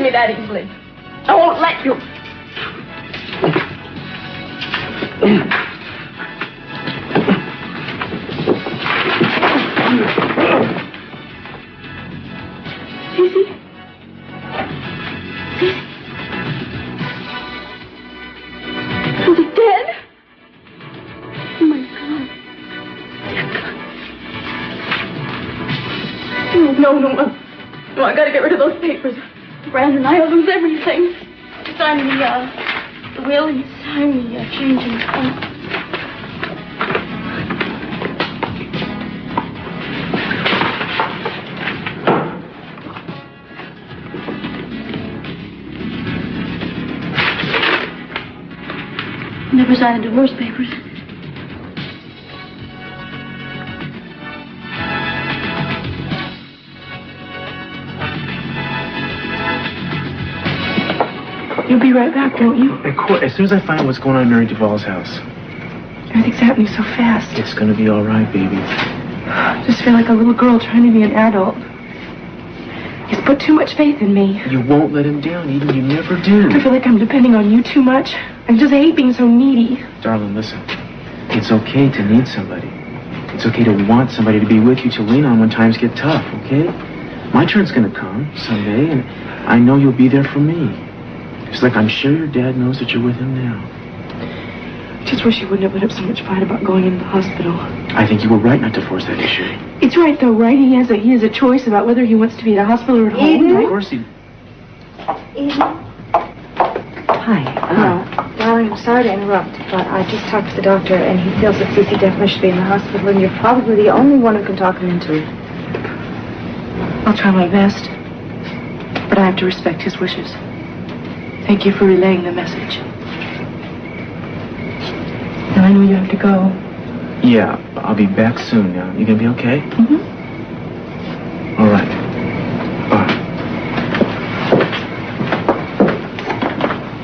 me that easily. I won't let you. Cece? Cece? Was he dead? Oh, my God. No, I gotta get rid of those papers. Brandon, I'll lose everything. Sign the will and sign the change in account. Never signed divorce papers. You'll be right back, won't you? Of course, as soon as I find what's going on in Mary Duvall's house. Everything's happening so fast. It's gonna be all right, baby. I just feel like a little girl trying to be an adult. He's put too much faith in me. You won't let him down, Eden. You never do. I feel like I'm depending on you too much. I just hate being so needy. Darling, listen. It's okay to need somebody. It's okay to want somebody to be with you to lean on when times get tough, okay? My turn's gonna come someday, and I know you'll be there for me. It's like I'm sure your dad knows that you're with him now. I just wish he wouldn't have put up so much fight about going into the hospital. I think you were right not to force that issue. It's right, though, right? He has a choice about whether he wants to be at a hospital or at home. Eden? Right? Of course he... Eden? Hi. Darling, I'm sorry to interrupt, but I just talked to the doctor, and he feels that Cece definitely should be in the hospital, and you're probably the only one who can talk him into it. I'll try my best, but I have to respect his wishes. Thank you for relaying the message. Now I know you have to go. Yeah, I'll be back soon now. You gonna be okay? Mm-hmm. All right. Bye.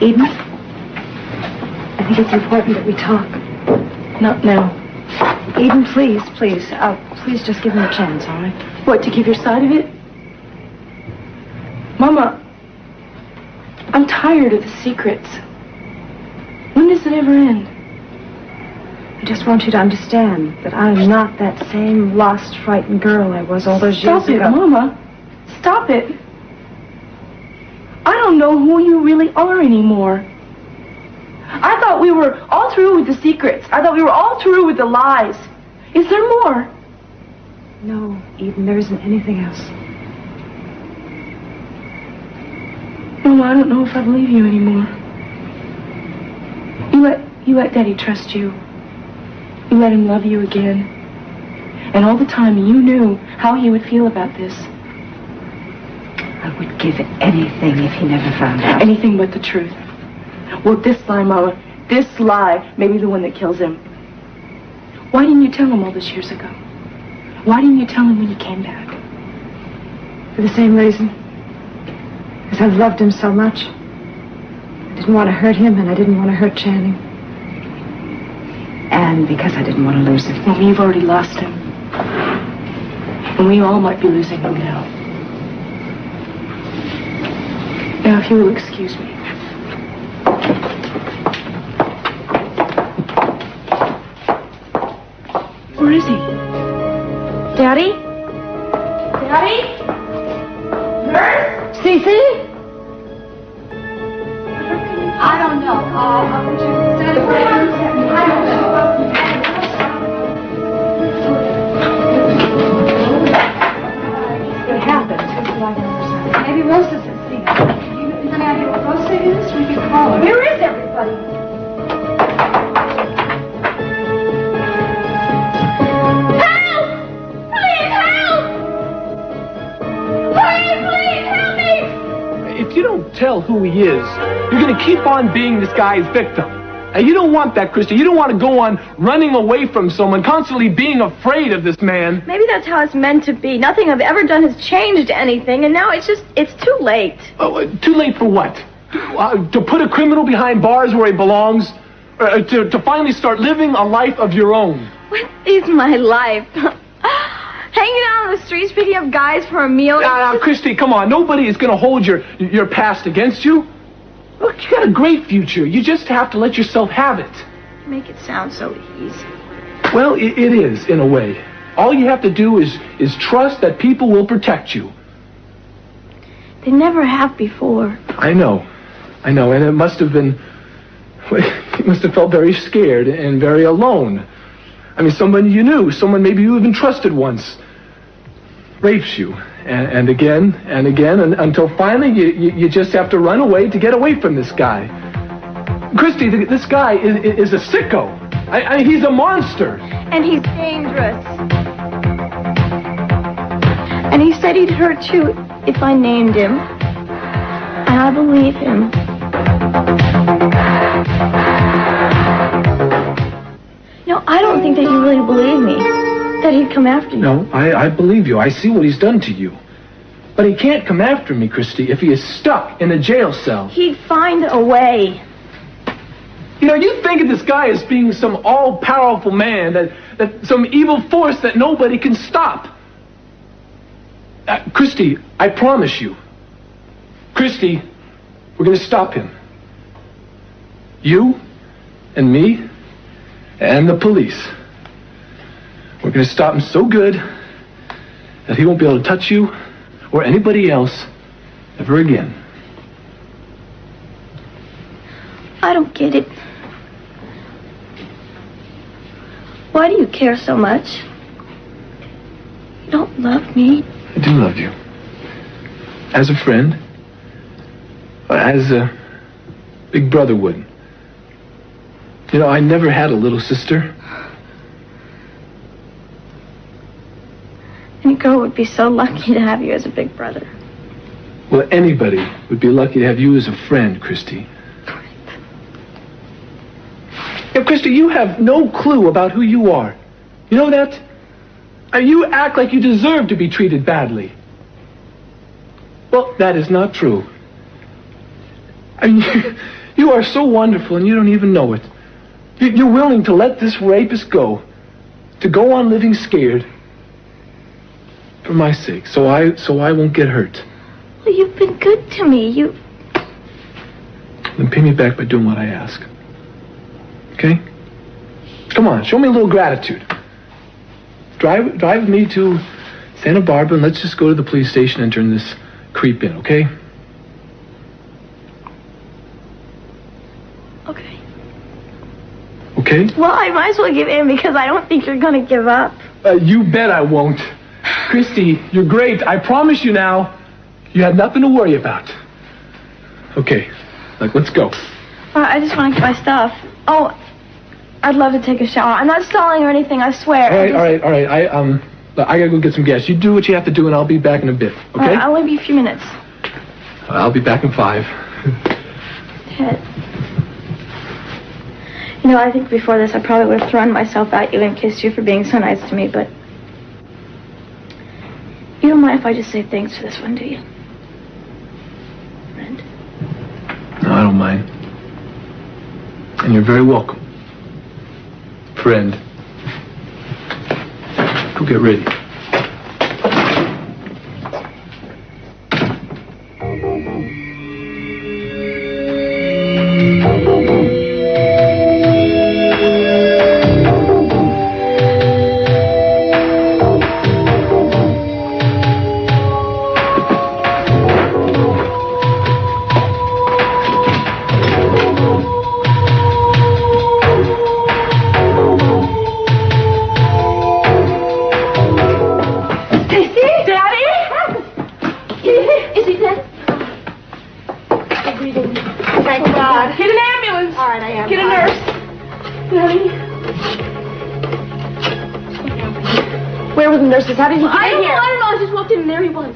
Eden? I think it's important that we talk. Not now. Eden, please, please just give him a chance, all right? What, to give your side of it? Mama, I'm tired of the secrets. When does it ever end? I just want you to understand that I'm not that same lost, frightened girl I was all those years ago. Stop it, Mama. Stop it. I don't know who you really are anymore. I thought we were all through with the secrets. I thought we were all through with the lies. Is there more? No, Eden, there isn't anything else. Mama, I don't know if I believe you anymore. You let Daddy trust you. You let him love you again. And all the time you knew how he would feel about this. I would give anything if he never found out. Anything but the truth. Well, this lie, Mama, this lie may be the one that kills him. Why didn't you tell him all this years ago? Why didn't you tell him when you came back? For the same reason. Because I loved him so much. I didn't want to hurt him, and I didn't want to hurt Channing. And because I didn't want to lose him. Well, we've already lost him. And we all might be losing him now. Now, if you will excuse me. Where is he? Daddy? Daddy? Nurse? Cece? I don't know. I don't know. It happened. Maybe Rose doesn't see it. You have any idea what Rose is? We can call her. Where is everybody? Help! Please help! Please help me! If you don't tell who he is, you're going to keep on being this guy's victim. And you don't want that, Christy. You don't want to go on running away from someone, constantly being afraid of this man. Maybe that's how it's meant to be. Nothing I've ever done has changed anything, and now it's too late. Oh, too late for what? To put a criminal behind bars where he belongs? To finally start living a life of your own? What is my life? Hey, hanging out on the streets picking up guys for a meal. Now, Christy, come on. Nobody is going to hold your past against you. Look, you got a great future. You just have to let yourself have it. You make it sound so easy. Well, it is, in a way. All you have to do is trust that people will protect you. They never have before. I know, and it must have been... You must have felt very scared and very alone. I mean, someone you knew, someone maybe you even trusted once, rapes you, and again, and until finally you just have to run away to get away from this guy. Christy, this guy is a sicko. I mean, he's a monster. And he's dangerous. And he said he'd hurt you if I named him. And I believe him. No, I don't think that you really believe me. That he'd come after you. No, I believe you. I see what he's done to you. But he can't come after me, Christy, if he is stuck in a jail cell. He'd find a way. You know, you think of this guy as being some all-powerful man, that some evil force that nobody can stop. Christy, I promise you. Christy, we're going to stop him. You and me and the police. We're going to stop him so good that he won't be able to touch you or anybody else ever again. I don't get it. Why do you care so much? You don't love me. I do love you. As a friend. As a big brother would. You know, I never had a little sister. Any girl would be so lucky to have you as a big brother. Well, anybody would be lucky to have you as a friend, Christy. Yeah, Christy, you have no clue about who you are. You know that? You act like you deserve to be treated badly. Well, that is not true. I mean, you are so wonderful and you don't even know it. You're willing to let this rapist go. To go on living scared. For my sake. So I won't get hurt. Well, you've been good to me. Then pay me back by doing what I ask. Okay? Come on, show me a little gratitude. Drive me to Santa Barbara and let's just go to the police station and turn this creep in, okay? Okay. Okay? Well, I might as well give in because I don't think you're going to give up. You bet I won't. Christy, you're great. I promise you now, you have nothing to worry about. Okay, let's go. I just want to get my stuff. Oh, I'd love to take a shower. I'm not stalling or anything, I swear. All right. I gotta go get some gas. You do what you have to do and I'll be back in a bit, okay? All right, I'll only be a few minutes. I'll be back in 5. Ted. You know, I think before this I probably would have thrown myself at you and kissed you for being so nice to me, but... You don't mind if I just say thanks for this one, do you? Friend? No, I don't mind. And you're very welcome. Friend. Go get ready. How did he get in here? I don't know. I just walked in and there he was.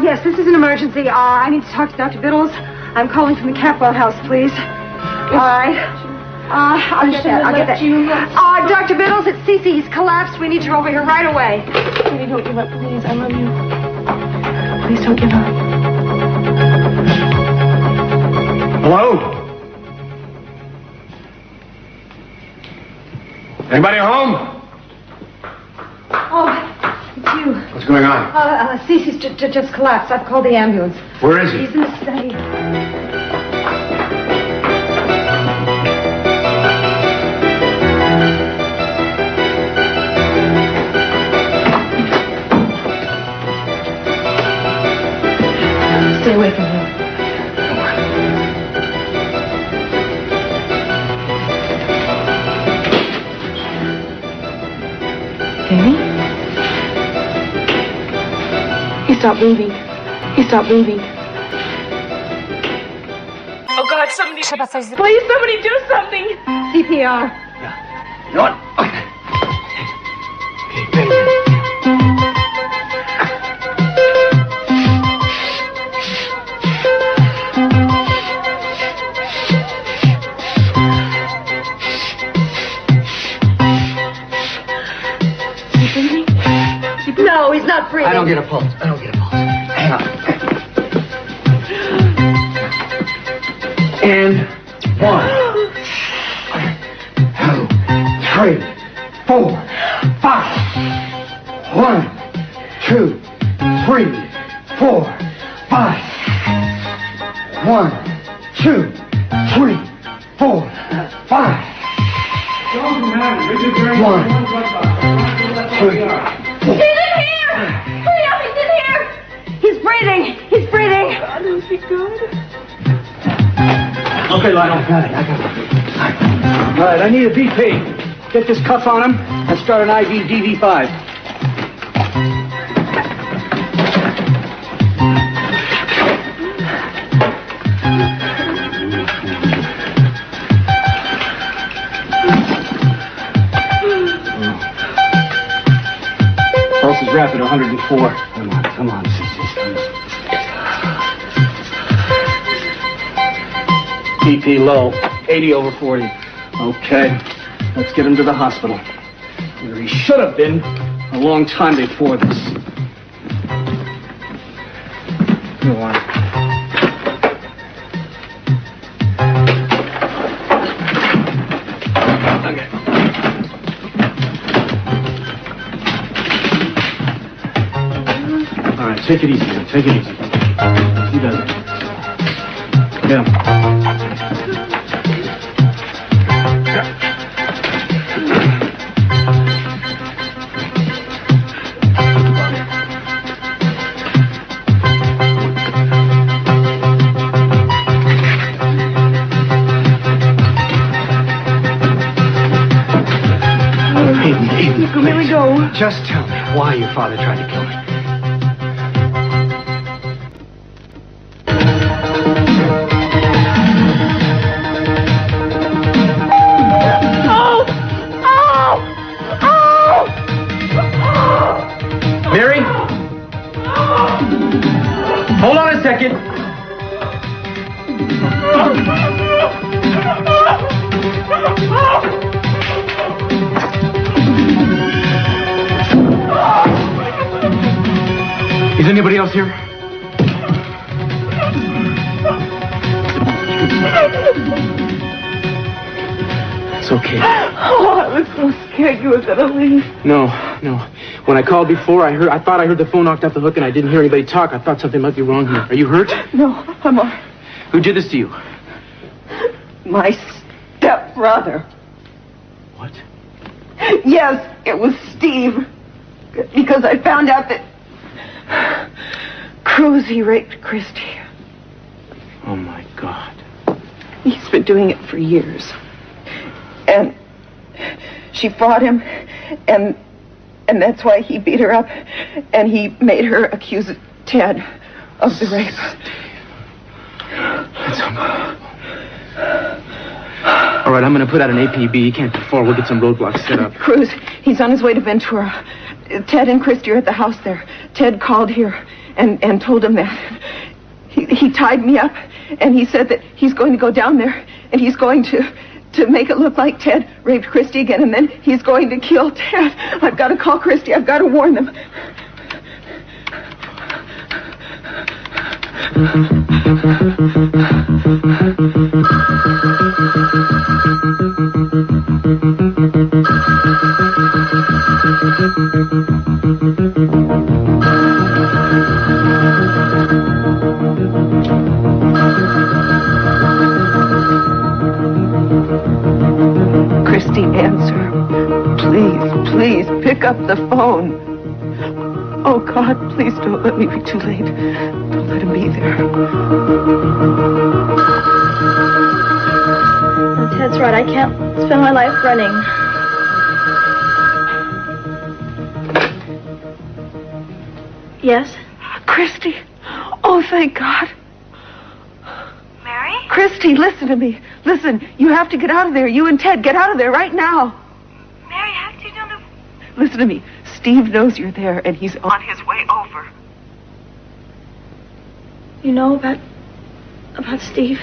Yes, this is an emergency. I need to talk to Dr. Biddles. I'm calling from the Capwell house, please. All right. I'll get that. Dr. Biddles, it's Cece. He's collapsed. We need you over here right away. Baby, don't give up, please. I love you. Please don't give up. Hello? Anybody home? Oh, What's going on? Cece's just collapsed. I've called the ambulance. Where is he? He's in the study. Stay away from him. Danny? He stopped moving. He stopped moving. Oh, God, somebody... Please, somebody do something! CPR. You know what? Okay, Benjamin. No, he's not breathing. I don't get a pulse. Hang on. And 1, 2, 3, 4, 5. 1, 2, 3, 4, 5. 1, 2, 3, 4, 5. 1, 2, 3. He's in here! Hurry up, he's in here! He's breathing. He's breathing. God, is he good? Okay, Lionel. I got it. All right, I need a BP. Get this cuff on him and start an IV DV5. Pulse is rapid, 104. Come on. BP low, 80/40. Okay, let's get him to the hospital. Where he should have been a long time before this. Go on. Okay. All right, take it easy, man. Take it easy. He does it. Yeah. Here we go. Just tell me why your father tried to kill me. Mary? Hold on a second. Is anybody else here? It's okay. Oh, I was so scared you were gonna leave. No. When I called before, I thought I heard the phone knocked off the hook and I didn't hear anybody talk. I thought something might be wrong here. Are you hurt? No, I'm all right. Who did this to you? My stepbrother. What? Yes, it was Steve. Because I found out that Cruzy raped Christy. Oh, my God. He's been doing it for years. And she fought him, and that's why he beat her up, and he made her accuse Ted of the rape. That's unbelievable. All right, I'm going to put out an APB. He can't be far. We'll get some roadblocks set up. Cruz, he's on his way to Ventura. Ted and Christy are at the house there. Ted called here and told him that. He tied me up, and he said that he's going to go down there, and he's going to make it look like Ted raped Christy again, and then he's going to kill Ted. I've got to call Christy. I've got to warn them. Christy, answer. Please, pick up the phone. Oh, God, please don't let me be too late. Don't let him be there. Ted's right. I can't spend my life running. Yes? Christy. Oh, thank God. Mary? Christy, listen to me. Listen, you have to get out of there. You and Ted, get out of there right now. Mary, how did you know to... Listen to me. Steve knows you're there, and he's on his way over. You know about Steve?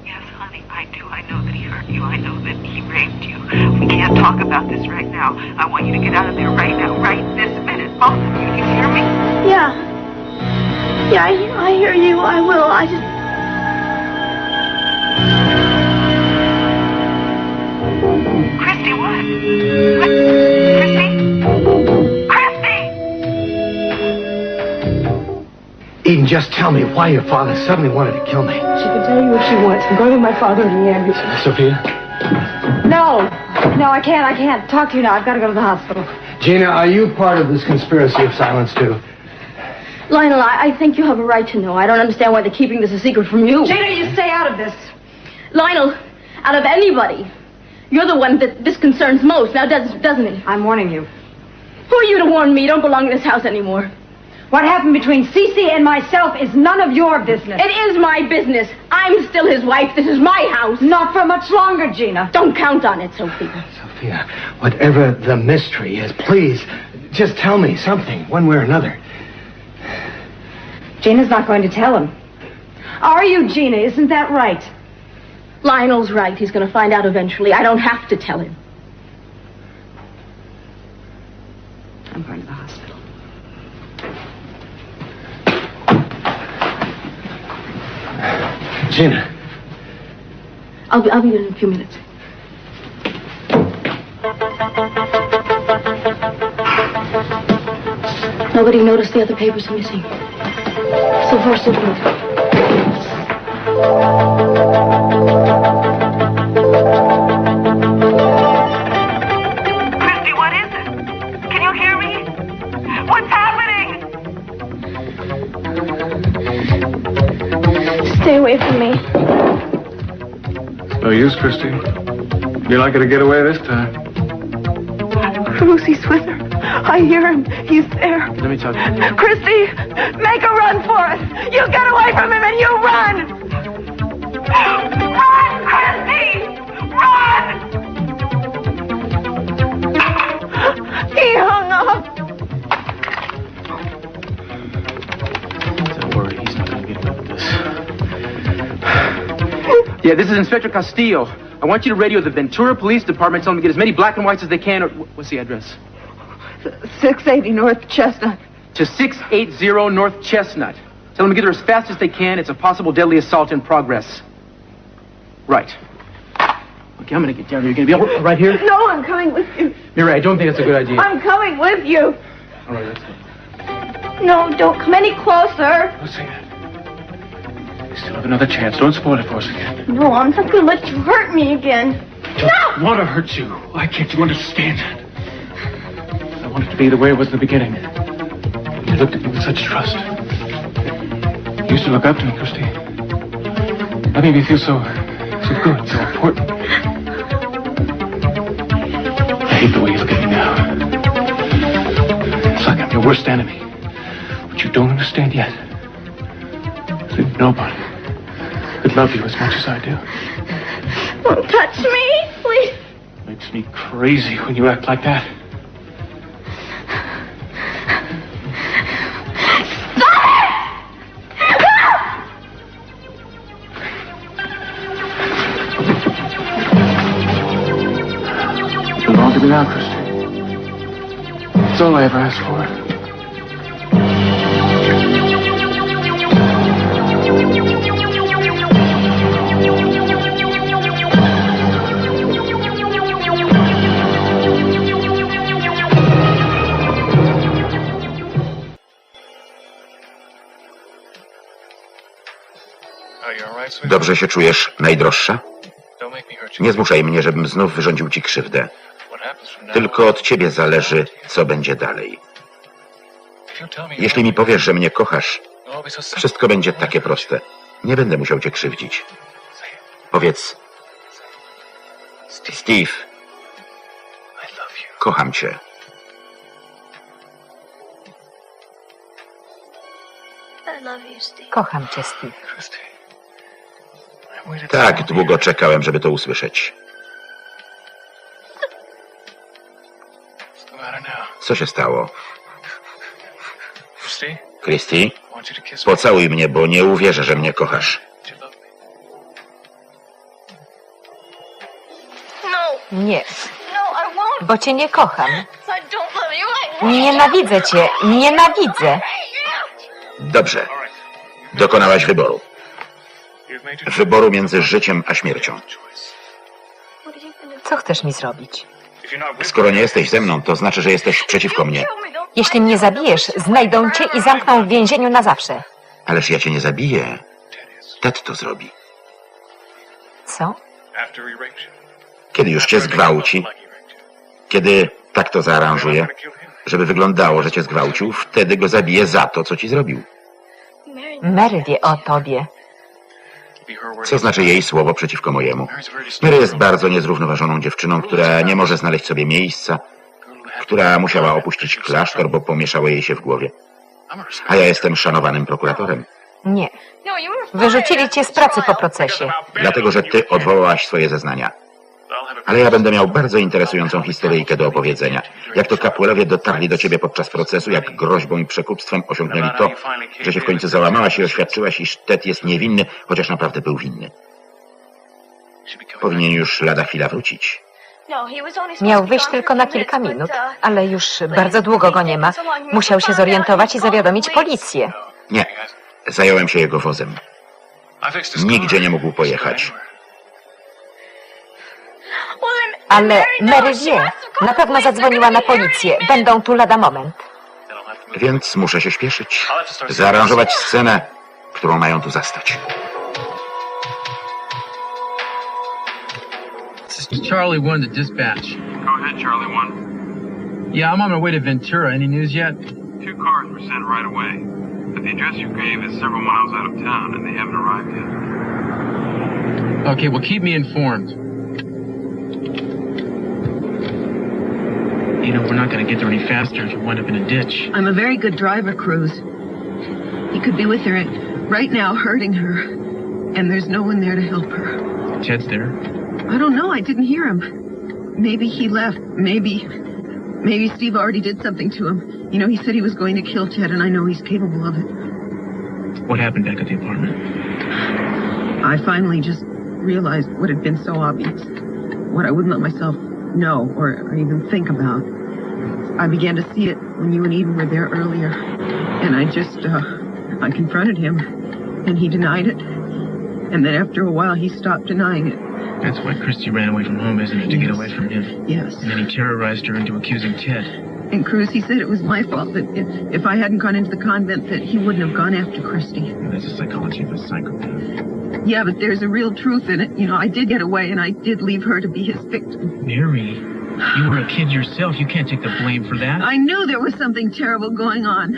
Yes, honey, I do. I know that he hurt you. I know that he raped you. We can't talk about this right now. I want you to get out of there right now, right this minute. Both of you. You hear me? Yeah. Yeah, I hear you. I will. I just... Christy, what? Christy? Christy! Eden, just tell me why your father suddenly wanted to kill me. She can tell you if she wants. I'm going with my father in the ambulance. Sophia? No, I can't talk to you now. I've got to go to the hospital. Gina, are you part of this conspiracy of silence, too? Lionel, I think you have a right to know. I don't understand why they're keeping this a secret from you. Gina, you stay out of this. Lionel, out of anybody, you're the one that this concerns most, now doesn't it? I'm warning you. Who are you to warn me? You don't belong in this house anymore. What happened between Cece and myself is none of your business. It is my business. I'm still his wife. This is my house. Not for much longer, Gina. Don't count on it, Sophia. Sophia, whatever the mystery is, please, just tell me something, one way or another. Gina's not going to tell him. Are you, Gina? Isn't that right? Lionel's right. He's going to find out eventually. I don't have to tell him. I'm going to the hospital. Gina. I'll be there in a few minutes. Nobody noticed the other papers are missing. So far, so good. Christy, what is it? Can you hear me? What's happening? Stay away from me. No use, Christy. You're not going to get away this time. Bruce, he's with her. I hear him. He's there. Let me talk to you. Christy, make a run for it. You get away from him and you run. Run, Christy! Run! He hung up. Don't worry, he's not going to get away with this. Yeah, this is Inspector Castillo. I want you to radio the Ventura Police Department, tell them to get as many black and whites as they can. Or what's the address? 680 North Chestnut. To 680 North Chestnut. Tell them to get there as fast as they can. It's a possible deadly assault in progress. Right. Okay, I'm going to get down here. You're going to be right here? No, I'm coming with you. Mira, I don't think that's a good idea. I'm coming with you. All right, let's go. No, don't come any closer. Don't say that. You still have another chance. Don't spoil it for us again. No, I'm not going to let you hurt me again. I want to hurt you. Why can't you understand? I want it to be the way it was in the beginning. You looked at me with such trust. You used to look up to me, Christy. That made me feel so good, so important. I hate the way you look at me now. It's like I'm your worst enemy. What you don't understand yet is that nobody could love you as much as I do. Don't touch me, please. Makes me crazy when you act like that. Belong to me now, Christy. That's all I ever asked for. Dobrze się czujesz, najdroższa? Don't make me hurt Nie zmuszaj mnie, żebym znów wyrządził ci krzywdę. Tylko od ciebie zależy, co będzie dalej. Jeśli mi powiesz, że mnie kochasz, wszystko będzie takie proste. Nie będę musiał cię krzywdzić. Powiedz, Steve, kocham cię. Kocham cię, Steve. Tak długo czekałem, żeby to usłyszeć. Co się stało? Christy, pocałuj mnie, bo nie uwierzę, że mnie kochasz. Nie, bo cię nie kocham. Nienawidzę cię, nienawidzę. Dobrze. Dokonałaś wyboru. Wyboru między życiem a śmiercią. Co chcesz mi zrobić? Skoro nie jesteś ze mną, to znaczy, że jesteś przeciwko mnie. Jeśli mnie zabijesz, znajdą cię i zamkną w więzieniu na zawsze. Ależ ja cię nie zabiję. Ted to zrobi. Co? Kiedy już cię zgwałci, kiedy tak to zaaranżuje, żeby wyglądało, że cię zgwałcił, wtedy go zabije za to, co ci zrobił. Mary wie o tobie. Co znaczy jej słowo przeciwko mojemu? Mary jest bardzo niezrównoważoną dziewczyną, która nie może znaleźć sobie miejsca, która musiała opuścić klasztor, bo pomieszało jej się w głowie. A ja jestem szanowanym prokuratorem. Nie. Wyrzucili cię z pracy po procesie. Dlatego, że ty odwołałaś swoje zeznania. Ale ja będę miał bardzo interesującą historyjkę do opowiedzenia. Jak to kapłanowie dotarli do ciebie podczas procesu, jak groźbą i przekupstwem osiągnęli to, że się w końcu załamałaś i oświadczyłaś, iż Ted jest niewinny, chociaż naprawdę był winny. Powinien już lada chwila wrócić. Miał wyjść tylko na kilka minut, ale już bardzo długo go nie ma. Musiał się zorientować i zawiadomić policję. Nie. Zająłem się jego wozem. Nigdzie nie mógł pojechać. Ale Mary wie. Na pewno zadzwoniła na policję. Będą tu lada moment. Więc muszę się śpieszyć. Zaaranżować scenę, którą mają tu zastać. This is Charlie 1 to dispatch. Go ahead, Charlie 1. Yeah, I'm on my way to Ventura. Any news yet? 2 cars were sent right away. But the address you gave is several miles out of town, and they haven't arrived yet. Okay, well, keep me informed. You know, we're not going to get there any faster if you wind up in a ditch. I'm a very good driver, Cruz. He could be with her right now, hurting her. And there's no one there to help her. Ted's there? I don't know. I didn't hear him. Maybe he left. Maybe Steve already did something to him. You know, he said he was going to kill Ted, and I know he's capable of it. What happened back at the apartment? I finally just realized what had been so obvious. What I wouldn't let myself know or even think about. I began to see it when you and Eden were there earlier. And I confronted him, and he denied it. And then after a while, he stopped denying it. That's why Christy ran away from home, isn't it? To get away from him. Yes. And then he terrorized her into accusing Ted. And Cruz, he said it was my fault, that if I hadn't gone into the convent, that he wouldn't have gone after Christy. That's the psychology of a psychopath. Yeah, but there's a real truth in it. You know, I did get away, and I did leave her to be his victim. Mary, you were a kid yourself. You can't take the blame for that. I knew there was something terrible going on.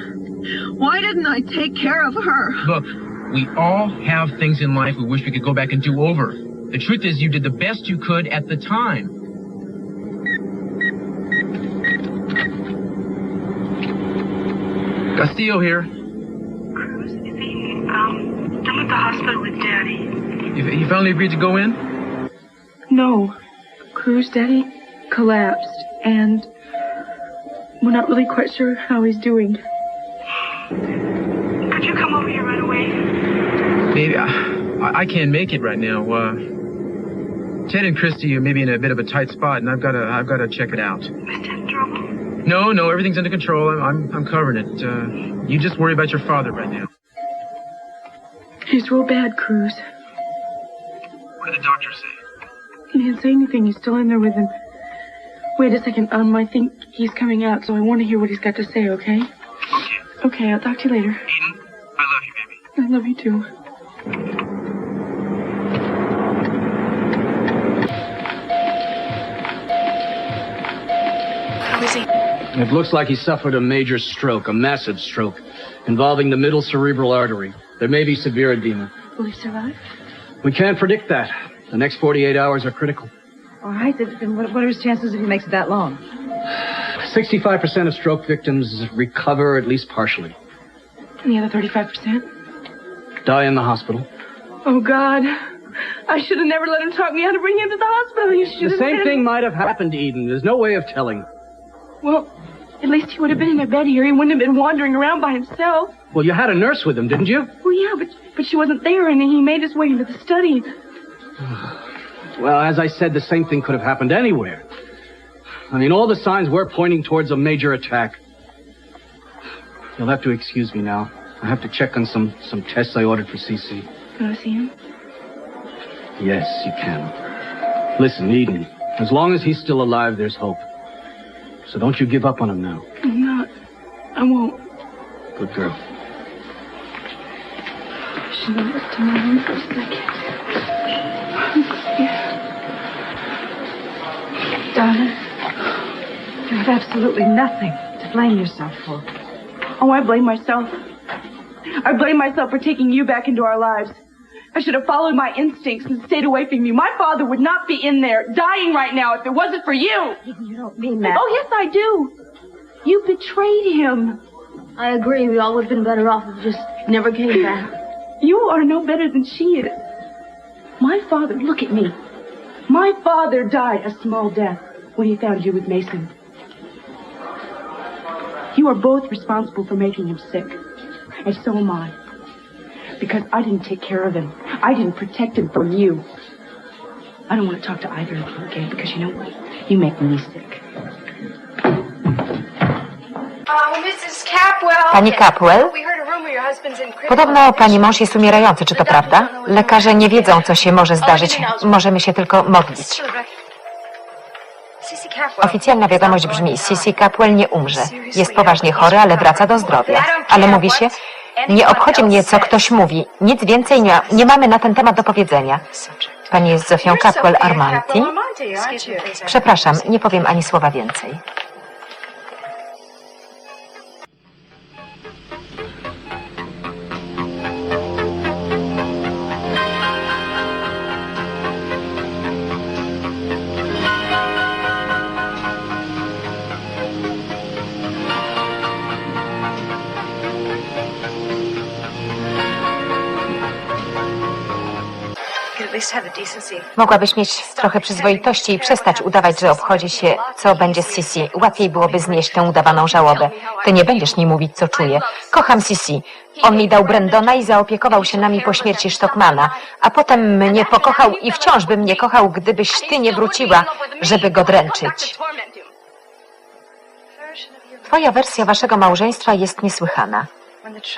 Why didn't I take care of her? Look, we all have things in life we wish we could go back and do over. The truth is, you did the best you could at the time. Castillo here. Cruz, I'm at the hospital with Daddy. You finally agreed to go in? No. Cruz, Daddy collapsed, and we're not really quite sure how he's doing. Could you come over here right away? Baby, I can't make it right now. Ted and Christy are maybe in a bit of a tight spot, and I've got to check it out. Is Ted in trouble? No, everything's under control. I'm covering it. You just worry about your father right now. He's real bad, Cruz. What did the doctor say? He didn't say anything. He's still in there with him. Wait a second. I think he's coming out, so I want to hear what he's got to say, okay? Okay, I'll talk to you later. Eden, I love you, baby. I love you too. It looks like he suffered a major stroke, a massive stroke, involving the middle cerebral artery. There may be severe edema. Will he survive? We can't predict that. The next 48 hours are critical. All right, then what are his chances if he makes it that long? 65% of stroke victims recover at least partially. And the other 35%? Die in the hospital. Oh, God. I should have never let him talk me out of bringing him to the hospital. You should have. The same thing might have happened to Eden. There's no way of telling. Well, at least he would have been in a bed here. He wouldn't have been wandering around by himself. Well, you had a nurse with him, didn't you? Well, yeah, but she wasn't there, and he made his way into the study. Well, as I said, the same thing could have happened anywhere. I mean, all the signs were pointing towards a major attack. You'll have to excuse me now. I have to check on some tests I ordered for CC. Can I see him? Yes, you can. Listen, Eden, as long as he's still alive, there's hope. So don't you give up on him now. I'm not. I won't. Good girl. I should have looked to my room for a second. Darling, you have absolutely nothing to blame yourself for. Oh, I blame myself. I blame myself for taking you back into our lives. I should have followed my instincts and stayed away from you. My father would not be in there dying right now if it wasn't for you. You don't mean that. Oh, yes, I do. You betrayed him. I agree. We all would have been better off if we just never came back. You are no better than she is. My father, look at me. My father died a small death when he found you with Mason. You are both responsible for making him sick. And so am I. Because I didn't take care of him. I didn't protect him from you. I don't want to talk to either of you again because you know what? You make me sick. Pani Capwell? Podobno pani mąż jest umierający, czy to prawda? Lekarze nie wiedzą, co się może zdarzyć. Możemy się tylko modlić. Oficjalna wiadomość brzmi, CC Capwell nie umrze. Jest poważnie chory, ale wraca do zdrowia. Ale mówi się, nie obchodzi mnie, co ktoś mówi. Nic więcej nie mamy na ten temat do powiedzenia. Pani jest Zofią Capwell Armanti? Przepraszam, nie powiem ani słowa więcej. Mogłabyś mieć trochę przyzwoitości i przestać udawać, że obchodzi się, co będzie z Sisi. Łatwiej byłoby znieść tę udawaną żałobę. Ty nie będziesz mi mówić, co czuję. Kocham Sisi. On mi dał Brendona i zaopiekował się nami po śmierci Stockmana. A potem mnie pokochał i wciąż by mnie kochał, gdybyś ty nie wróciła, żeby go dręczyć. Twoja wersja waszego małżeństwa jest niesłychana.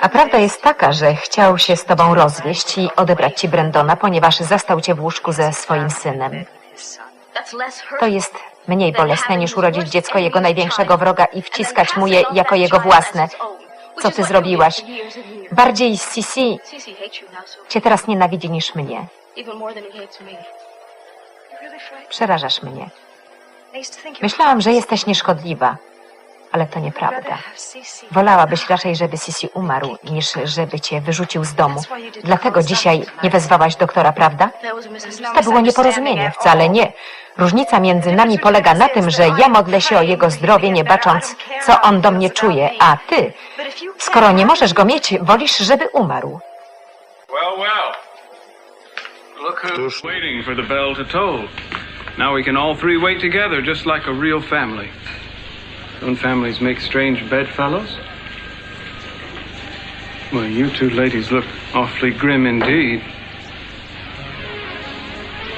A prawda jest taka, że chciał się z tobą rozwieść i odebrać ci Brendona, ponieważ zastał cię w łóżku ze swoim synem. To jest mniej bolesne niż urodzić dziecko jego największego wroga i wciskać mu je jako jego własne. Co ty zrobiłaś? Bardziej Sisi cię teraz nienawidzi niż mnie. Przerażasz mnie. Myślałam, że jesteś nieszkodliwa. Ale to nieprawda. Wolałabyś raczej, żeby Sisi umarł, niż żeby cię wyrzucił z domu. Dlatego dzisiaj nie wezwałaś doktora, prawda? To było nieporozumienie, wcale nie. Różnica między nami polega na tym, że ja modlę się o jego zdrowie, nie bacząc, co on do mnie czuje, a ty, skoro nie możesz go mieć, wolisz, żeby umarł. Look who's waiting for the bell to toll. Now we can all three wait together, just like a real family. Don't families make strange bedfellows? Well, you two ladies look awfully grim indeed.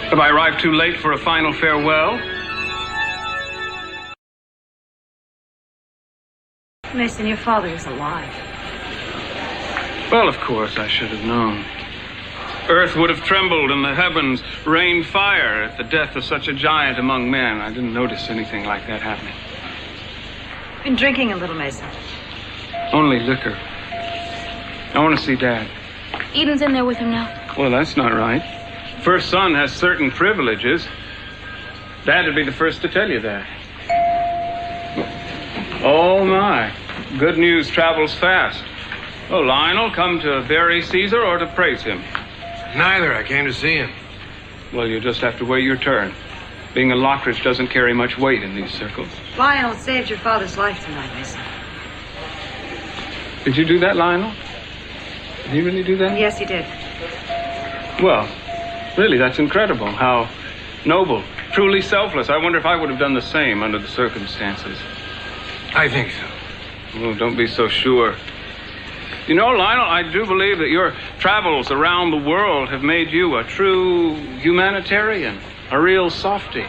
Have I arrived too late for a final farewell? Mason, your father is alive. Well, of course, I should have known. Earth would have trembled and the heavens rained fire at the death of such a giant among men. I didn't notice anything like that happening. Been drinking a little, Mason. Only liquor. I want to see Dad. Eden's in there with him now. Well, that's not right. First son has certain privileges. Dad would be the first to tell you that. Oh, my. Good news travels fast. Oh, Lionel, come to bury Caesar or to praise him? Neither. I came to see him. Well, you just have to wait your turn. Being a Lockridge doesn't carry much weight in these circles. Lionel saved your father's life tonight, Mason. Did you do that, Lionel? Did he really do that? Yes, he did. Well, really, that's incredible. How noble, truly selfless. I wonder if I would have done the same under the circumstances. I think so. Oh, don't be so sure. You know, Lionel, I do believe that your travels around the world have made you a true humanitarian, a real softy.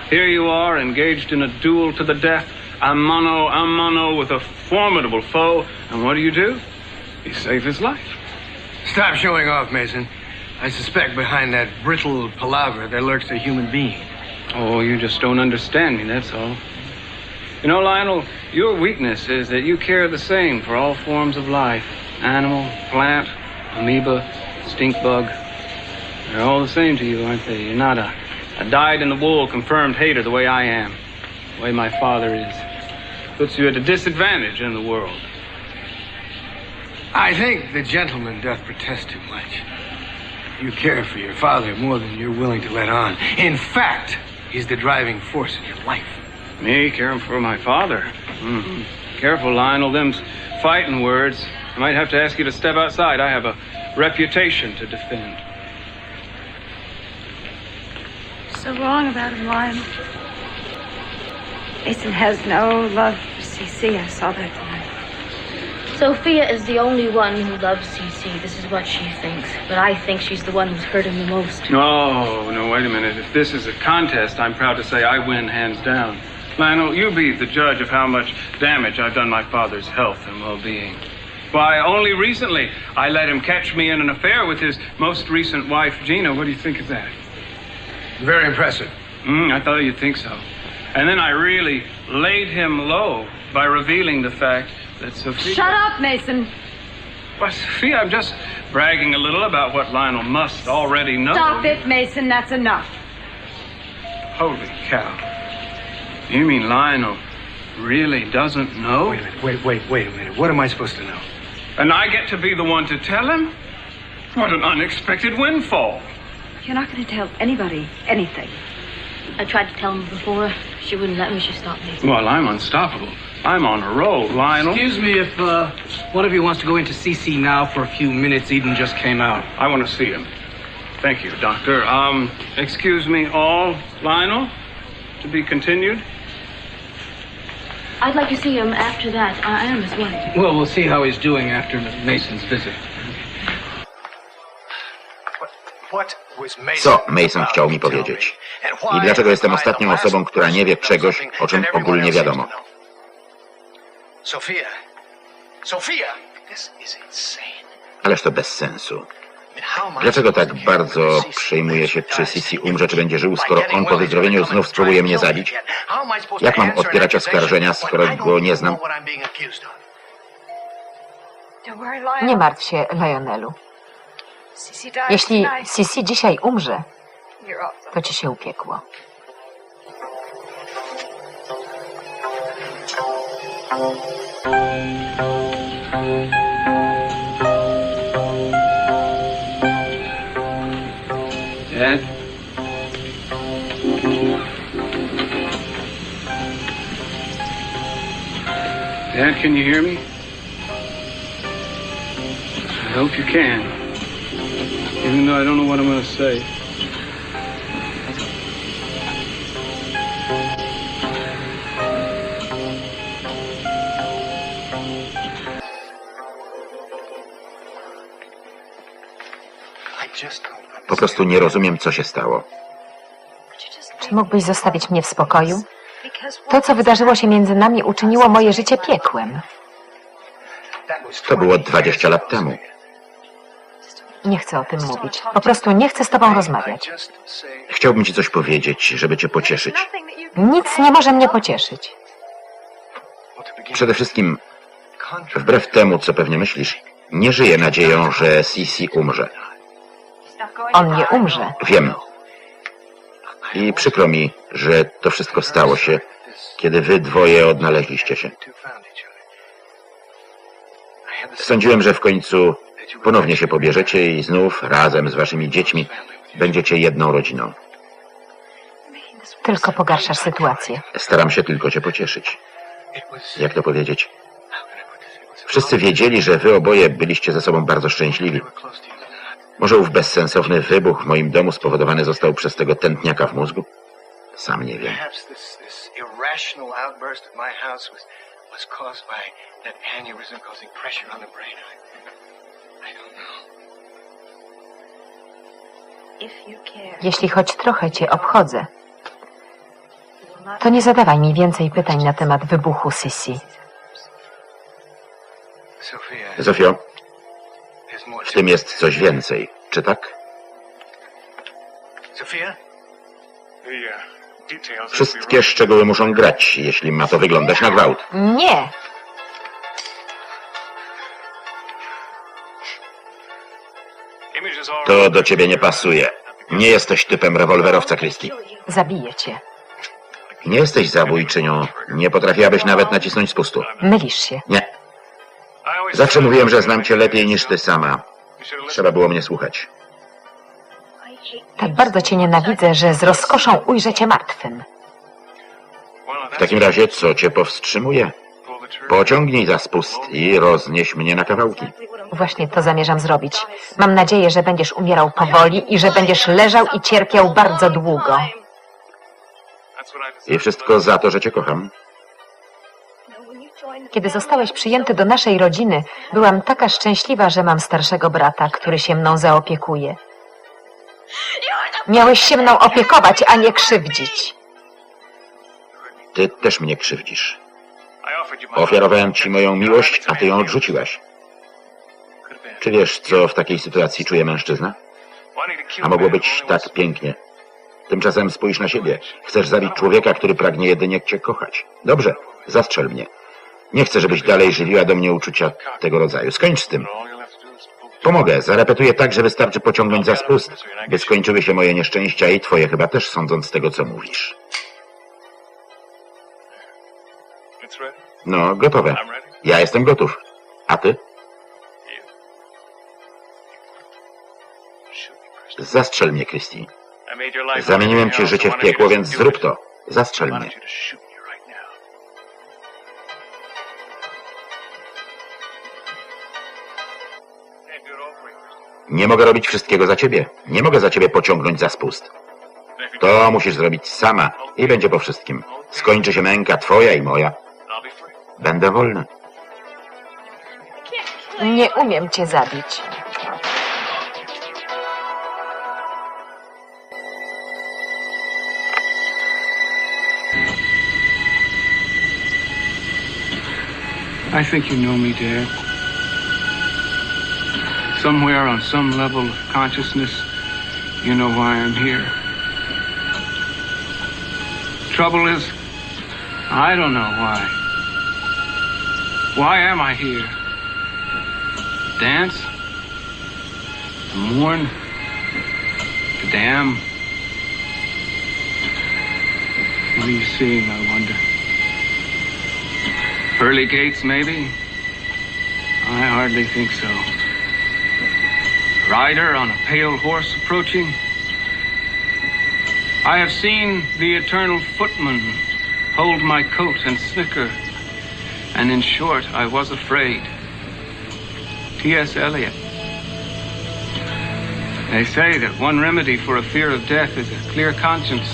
Here you are, engaged in a duel to the death, a mano a mano with a formidable foe, and what do? You save his life. Stop showing off, Mason. I suspect behind that brittle palaver there lurks a human being. Oh, you just don't understand me, that's all. You know, Lionel, your weakness is that you care the same for all forms of life. Animal, plant, amoeba, stink bug. They're all the same to you, aren't they? You're not a dyed-in-the-wool confirmed hater the way I am, the way my father is. Puts you at a disadvantage in the world. I think the gentleman doth protest too much. You care for your father more than you're willing to let on. In fact, he's the driving force in your life. Me caring for my father? Mm-hmm. Careful, Lionel, them's fighting words. I might have to ask you to step outside. I have a reputation to defend. So wrong about him, Lionel. Mason has no love for CC. I saw that tonight. Sophia is the only one who loves CC. This is what she thinks. But I think she's the one who's hurt him the most. No, wait a minute. If this is a contest, I'm proud to say I win hands down. Lionel, you be the judge of how much damage I've done my father's health and well-being. Why, only recently I let him catch me in an affair with his most recent wife, Gina. What do you think of that? Very impressive. I thought you'd think so. And then I really laid him low by revealing the fact that Sophia... Shut up, Mason. Why, Sophia, I'm just bragging a little about what Lionel must already know. Stop it, Mason. That's enough. Holy cow. You mean Lionel really doesn't know? Wait a minute. What am I supposed to know? And I get to be the one to tell him? What an unexpected windfall. You're not going to tell anybody anything. I tried to tell him before. She wouldn't let me. She stopped me. Well, I'm unstoppable. I'm on a roll, Lionel. Excuse me if one of you wants to go into CC now for a few minutes. Eden just came out. I want to see him. Thank you, Doctor. Excuse me all. Lionel, to be continued? I'd like to see him after that. I am his wife. Well, we'll see how he's doing after Mason's visit. Co Mason chciał mi powiedzieć? I dlaczego jestem ostatnią osobą, która nie wie czegoś, o czym ogólnie wiadomo? Ależ to bez sensu. Dlaczego tak bardzo przejmuje się, czy Sisi umrze, czy będzie żył, skoro on po wyzdrowieniu znów spróbuje mnie zabić? Jak mam odpierać oskarżenia, skoro go nie znam? Nie martw się, Lionelu. Jeśli Sisi dzisiaj umrze, to ci się upiekło. Dad? Dad, can you hear me? I hope you can. Even though I don't know what I'm going to say. Po prostu nie rozumiem, co się stało. Czy mógłbyś zostawić mnie w spokoju? To, co wydarzyło się między nami, uczyniło moje życie piekłem. To było 20 lat temu. Nie chcę o tym mówić. Po prostu nie chcę z tobą rozmawiać. Chciałbym ci coś powiedzieć, żeby cię pocieszyć. Nic nie może mnie pocieszyć. Przede wszystkim, wbrew temu, co pewnie myślisz, nie żyję nadzieją, że Sisi umrze. On nie umrze. Wiem. I przykro mi, że to wszystko stało się, kiedy wy dwoje odnaleźliście się. Sądziłem, że w końcu ponownie się pobierzecie i znów razem z waszymi dziećmi będziecie jedną rodziną. Tylko pogarszasz sytuację. Staram się tylko cię pocieszyć. Jak to powiedzieć? Wszyscy wiedzieli, że wy oboje byliście ze sobą bardzo szczęśliwi. Może ów bezsensowny wybuch w moim domu spowodowany został przez tego tętniaka w mózgu? Sam nie wiem. Jeśli choć trochę cię obchodzę, to nie zadawaj mi więcej pytań na temat wybuchu Sisi. Zofio, w tym jest coś więcej, czy tak? Wszystkie szczegóły muszą grać, jeśli ma to wyglądać na gwałt. Nie! To do ciebie nie pasuje. Nie jesteś typem rewolwerowca, Christy. Zabiję cię. Nie jesteś zabójczynią. Nie potrafiłabyś nawet nacisnąć spustu. Mylisz się. Nie. Zawsze mówiłem, że znam cię lepiej niż ty sama. Trzeba było mnie słuchać. Tak bardzo cię nienawidzę, że z rozkoszą ujrzę cię martwym. W takim razie co cię powstrzymuje? Pociągnij za spust i roznieś mnie na kawałki. Właśnie to zamierzam zrobić. Mam nadzieję, że będziesz umierał powoli i że będziesz leżał i cierpiał bardzo długo. I wszystko za to, że cię kocham. Kiedy zostałeś przyjęty do naszej rodziny, byłam taka szczęśliwa, że mam starszego brata, który się mną zaopiekuje. Miałeś się mną opiekować, a nie krzywdzić. Ty też mnie krzywdzisz. Ofiarowałem ci moją miłość, a ty ją odrzuciłaś. Czy wiesz, co w takiej sytuacji czuje mężczyzna? A mogło być tak pięknie. Tymczasem spójrz na siebie. Chcesz zabić człowieka, który pragnie jedynie cię kochać. Dobrze, zastrzel mnie. Nie chcę, żebyś dalej żywiła do mnie uczucia tego rodzaju. Skończ z tym. Pomogę, zarepetuję tak, że wystarczy pociągnąć za spust, by skończyły się moje nieszczęścia i twoje chyba też, sądząc z tego, co mówisz. No, gotowe. Ja jestem gotów. A ty? Zastrzel mnie, Christy. Zamieniłem ci życie w piekło, więc zrób to. Zastrzel mnie. Nie mogę robić wszystkiego za ciebie. Nie mogę za ciebie pociągnąć za spust. To musisz zrobić sama i będzie po wszystkim. Skończy się męka twoja i moja. Będę wolny. Nie umiem cię zabić. I think you know me, dear. Somewhere on some level of consciousness, you know why I'm here. Trouble is, I don't know why. Why am I here? To dance? To mourn? To damn? What are you seeing, I wonder? Pearly gates, maybe? I hardly think so. Rider on a pale horse approaching? I have seen the eternal footman hold my coat and snicker, and in short, I was afraid. T.S. Eliot. They say that one remedy for a fear of death is a clear conscience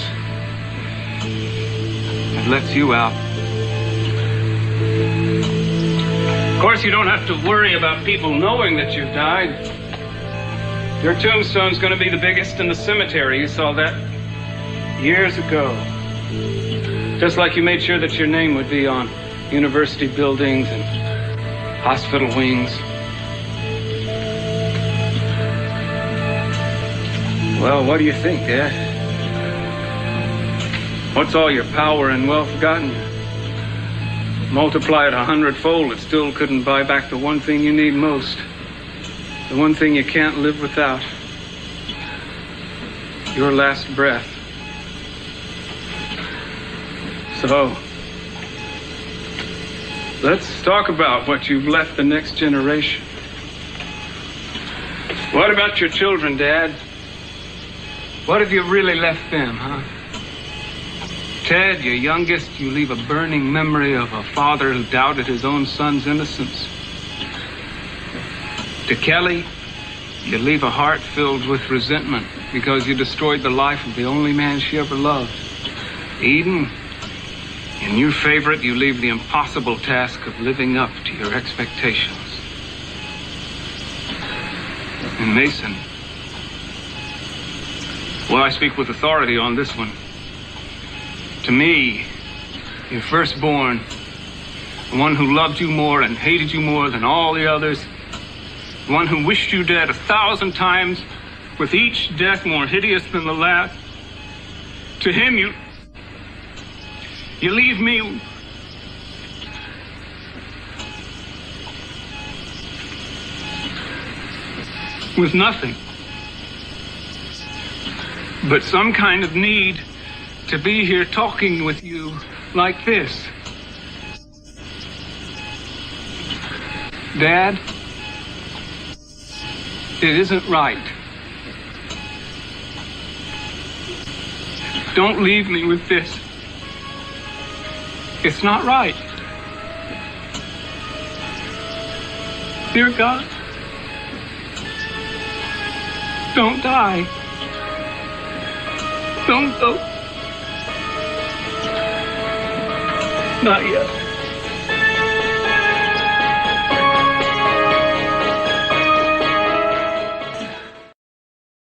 that lets you out. Of course, you don't have to worry about people knowing that you've died. Your tombstone's going to be the biggest in the cemetery. You saw that years ago. Just like you made sure that your name would be on university buildings and hospital wings. Well, what do you think, Dad? What's all your power and wealth gotten you? Multiply it 100-fold, it still couldn't buy back the one thing you need most. The one thing you can't live without. Your last breath. So, Let's talk about what you've left the next generation. What about your children, Dad? What have you really left them, huh? Ted, your youngest, you leave a burning memory of a father who doubted his own son's innocence. To Kelly, you leave a heart filled with resentment because you destroyed the life of the only man she ever loved. Eden, in your favorite, you leave the impossible task of living up to your expectations. And Mason, well, I speak with authority on this one. To me, your firstborn, the one who loved you more and hated you more than all the others, the one who wished you dead 1,000 times, with each death more hideous than the last, to him you leave me with nothing but some kind of need to be here talking with you like this. Dad, it isn't right. Don't leave me with this. It's not right. Dear God, don't die. Don't go. Not yet.